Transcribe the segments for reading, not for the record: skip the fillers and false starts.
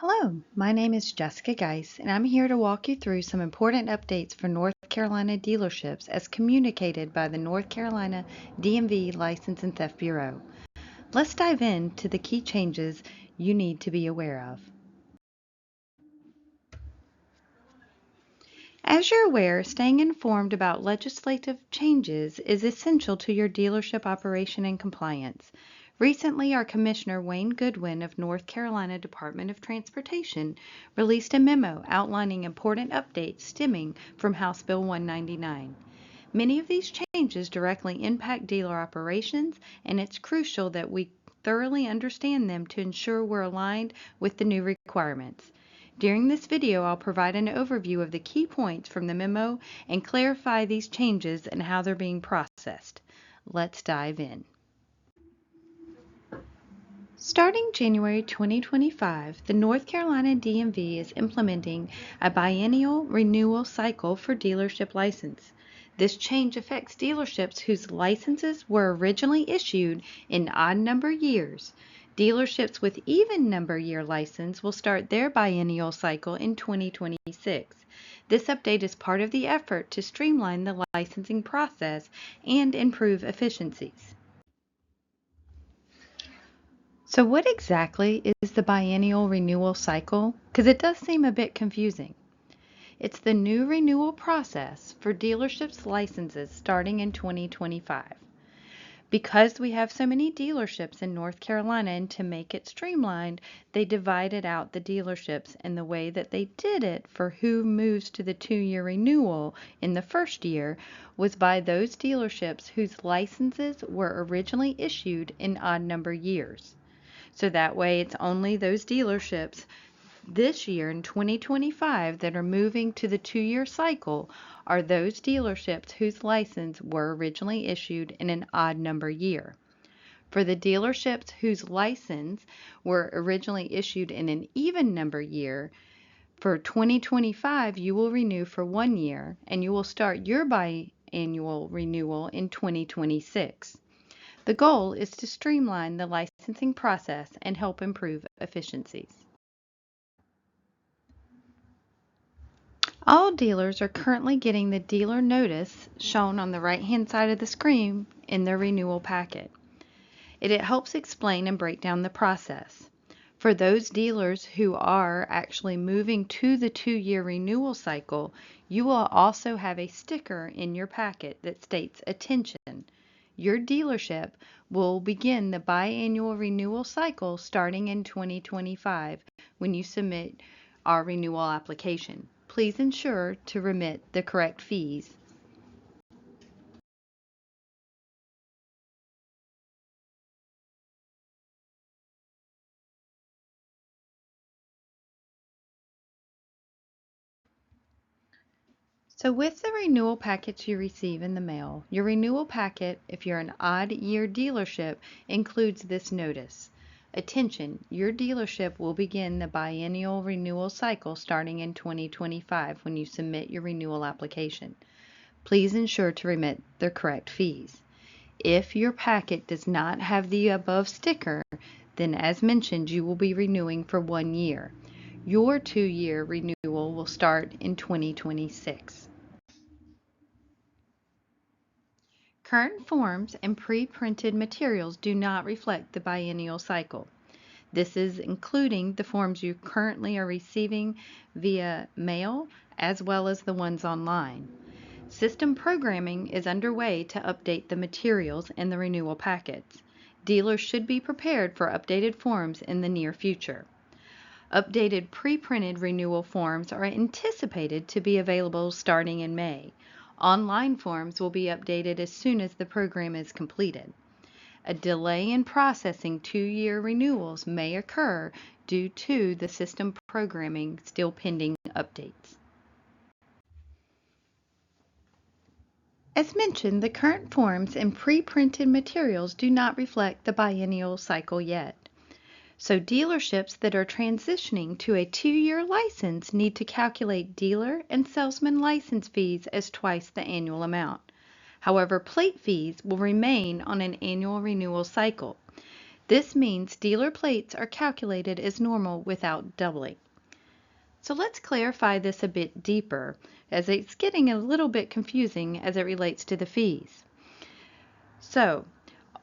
Hello, my name is Jessica Geis, and I'm here to walk you through some important updates for North Carolina dealerships as communicated by the North Carolina DMV License and Theft Bureau. Let's dive into the key changes you need to be aware of. As you're aware, staying informed about legislative changes is essential to your dealership operation and compliance. Recently, our Commissioner Wayne Goodwin of North Carolina Department of Transportation released a memo outlining important updates stemming from House Bill 199. Many of these changes directly impact dealer operations, and it's crucial that we thoroughly understand them to ensure we're aligned with the new requirements. During this video, I'll provide an overview of the key points from the memo and clarify these changes and how they're being processed. Let's dive in. Starting January 2025, the North Carolina DMV is implementing a biennial renewal cycle for dealership license. This change affects dealerships whose licenses were originally issued in odd number years. Dealerships with even number year license will start their biennial cycle in 2026. This update is part of the effort to streamline the licensing process and improve efficiencies. So what exactly is the biennial renewal cycle? Because it does seem a bit confusing. It's the new renewal process for dealerships' licenses starting in 2025. Because we have so many dealerships in North Carolina, and to make it streamlined, they divided out the dealerships, and the way that they did it for who moves to the 2-year renewal in the first year was by those dealerships whose licenses were originally issued in odd number years. So that way it's only those dealerships this year in 2025 that are moving to the 2-year cycle are those dealerships whose license were originally issued in an odd number year. For the dealerships whose license were originally issued in an even number year, for 2025 you will renew for 1 year and you will start your biannual renewal in 2026. The goal is to streamline the licensing process and help improve efficiencies. All dealers are currently getting the dealer notice shown on the right-hand side of the screen in their renewal packet. It helps explain and break down the process. For those dealers who are actually moving to the 2-year renewal cycle, you will also have a sticker in your packet that states "Attention. Your dealership will begin the biannual renewal cycle starting in 2025 when you submit our renewal application. Please ensure to remit the correct fees." So with the renewal packets you receive in the mail, your renewal packet, if you're an odd year dealership, includes this notice. "Attention, your dealership will begin the biennial renewal cycle starting in 2025 when you submit your renewal application. Please ensure to remit the correct fees." If your packet does not have the above sticker, then as mentioned, you will be renewing for 1 year. Your 2-year renewal will start in 2026. Current forms and pre-printed materials do not reflect the biennial cycle. This is including the forms you currently are receiving via mail as well as the ones online. System programming is underway to update the materials in the renewal packets. Dealers should be prepared for updated forms in the near future. Updated pre-printed renewal forms are anticipated to be available starting in May. Online forms will be updated as soon as the program is completed. A delay in processing 2-year renewals may occur due to the system programming still pending updates. As mentioned, the current forms and pre-printed materials do not reflect the biennial cycle yet. So dealerships that are transitioning to a 2-year license need to calculate dealer and salesman license fees as twice the annual amount. However, plate fees will remain on an annual renewal cycle. This means dealer plates are calculated as normal without doubling. So let's clarify this a bit deeper, as it's getting a little bit confusing as it relates to the fees. So,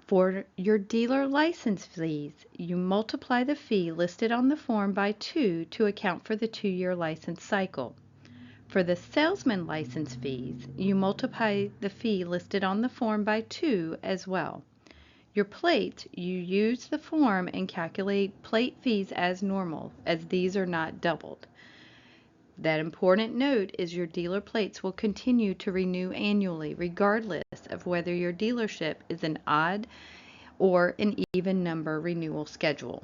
for your dealer license fees, you multiply the fee listed on the form by 2 to account for the 2-year license cycle. For the salesman license fees, you multiply the fee listed on the form by 2 as well. Your plate, you use the form and calculate plate fees as normal, as these are not doubled. That important note is your dealer plates will continue to renew annually, regardless of whether your dealership is an odd or an even number renewal schedule.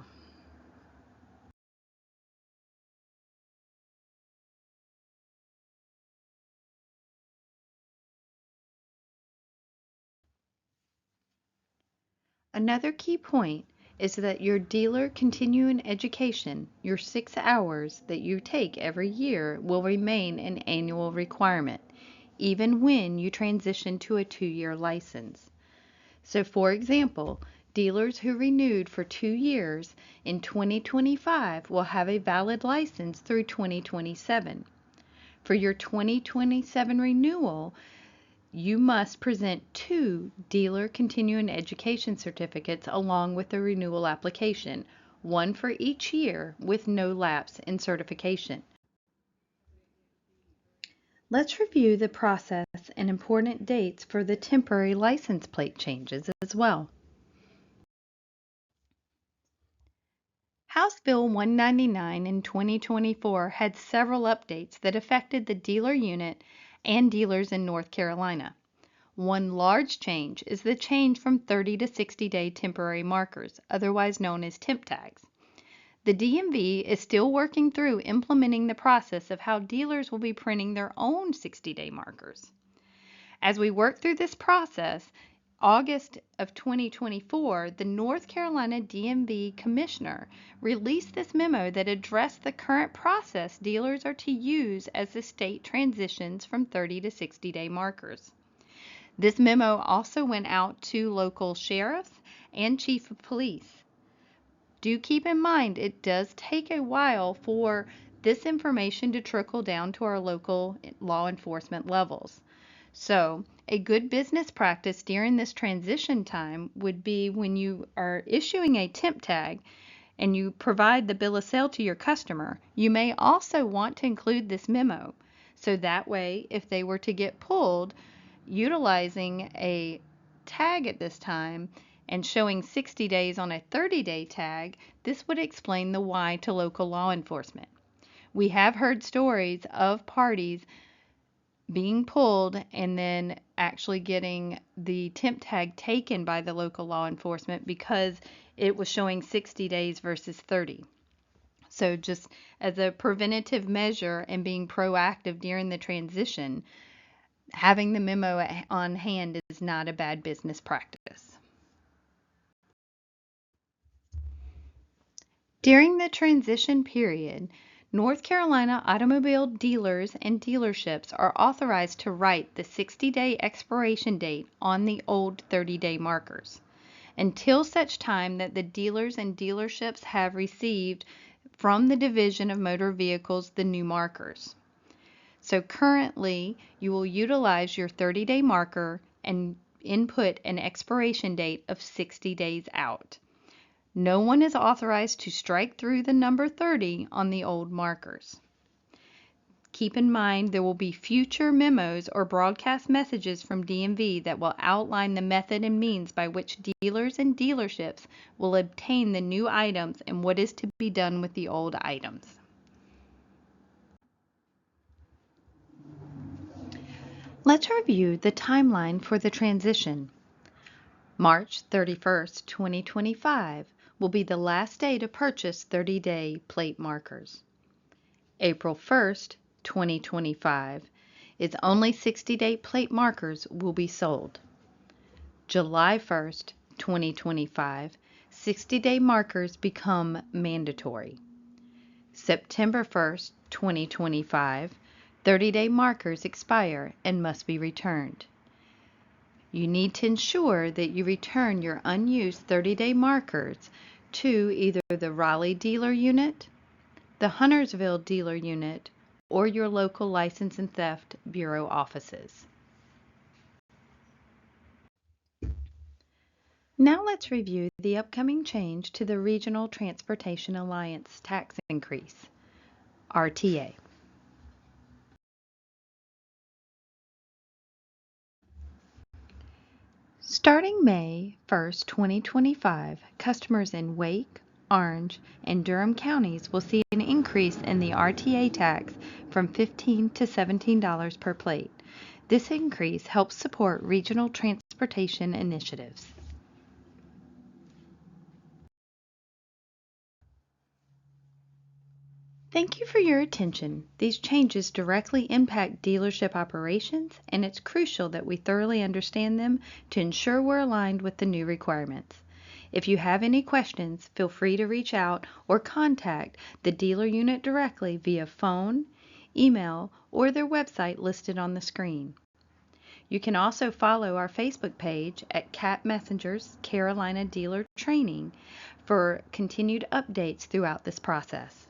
Another key point is that your dealer continuing education, your 6 hours that you take every year, will remain an annual requirement, even when you transition to a 2-year license. So for example, dealers who renewed for 2 years in 2025 will have a valid license through 2027. For your 2027 renewal, you must present 2 dealer continuing education certificates along with the renewal application, one for each year with no lapse in certification. Let's review the process and important dates for the temporary license plate changes as well. House Bill 199 in 2024 had several updates that affected the dealer unit and dealers in North Carolina. One large change is the change from 30 to 60-day temporary markers, otherwise known as temp tags. The DMV is still working through implementing the process of how dealers will be printing their own 60-day markers. As we work through this process, August of 2024, the North Carolina DMV Commissioner released this memo that addressed the current process dealers are to use as the state transitions from 30 to 60-day markers. This memo also went out to local sheriffs and chief of police. Do keep in mind it does take a while for this information to trickle down to our local law enforcement levels. So, a good business practice during this transition time would be when you are issuing a temp tag and you provide the bill of sale to your customer, you may also want to include this memo. So that way, if they were to get pulled utilizing a tag at this time and showing 60 days on a 30-day tag, this would explain the why to local law enforcement. We have heard stories of parties being pulled and then actually getting the temp tag taken by the local law enforcement because it was showing 60 days versus 30. So just as a preventative measure and being proactive during the transition, having the memo on hand is not a bad business practice. During the transition period, North Carolina automobile dealers and dealerships are authorized to write the 60-day expiration date on the old 30-day markers until such time that the dealers and dealerships have received from the Division of Motor Vehicles the new markers. So currently, you will utilize your 30-day marker and input an expiration date of 60 days out. No one is authorized to strike through the number 30 on the old markers. Keep in mind there will be future memos or broadcast messages from DMV that will outline the method and means by which dealers and dealerships will obtain the new items and what is to be done with the old items. Let's review the timeline for the transition. March 31st, 2025 will be the last day to purchase 30-day plate markers. April 1st, 2025 is only 60-day plate markers will be sold. July 1st, 2025, 60-day markers become mandatory. September 1st, 2025, 30-day markers expire and must be returned. You need to ensure that you return your unused 30-day markers to either the Raleigh dealer unit, the Huntersville dealer unit, or your local License and Theft Bureau offices. Now let's review the upcoming change to the Regional Transportation Alliance tax increase, RTA. Starting May 1st, 2025, customers in Wake, Orange, and Durham counties will see an increase in the RTA tax from $15 to $17 per plate. This increase helps support regional transportation initiatives. Thank you for your attention. These changes directly impact dealership operations, and it's crucial that we thoroughly understand them to ensure we're aligned with the new requirements. If you have any questions, feel free to reach out or contact the dealer unit directly via phone, email, or their website listed on the screen. You can also follow our Facebook page at CAT Messengers Carolina Dealer Training for continued updates throughout this process.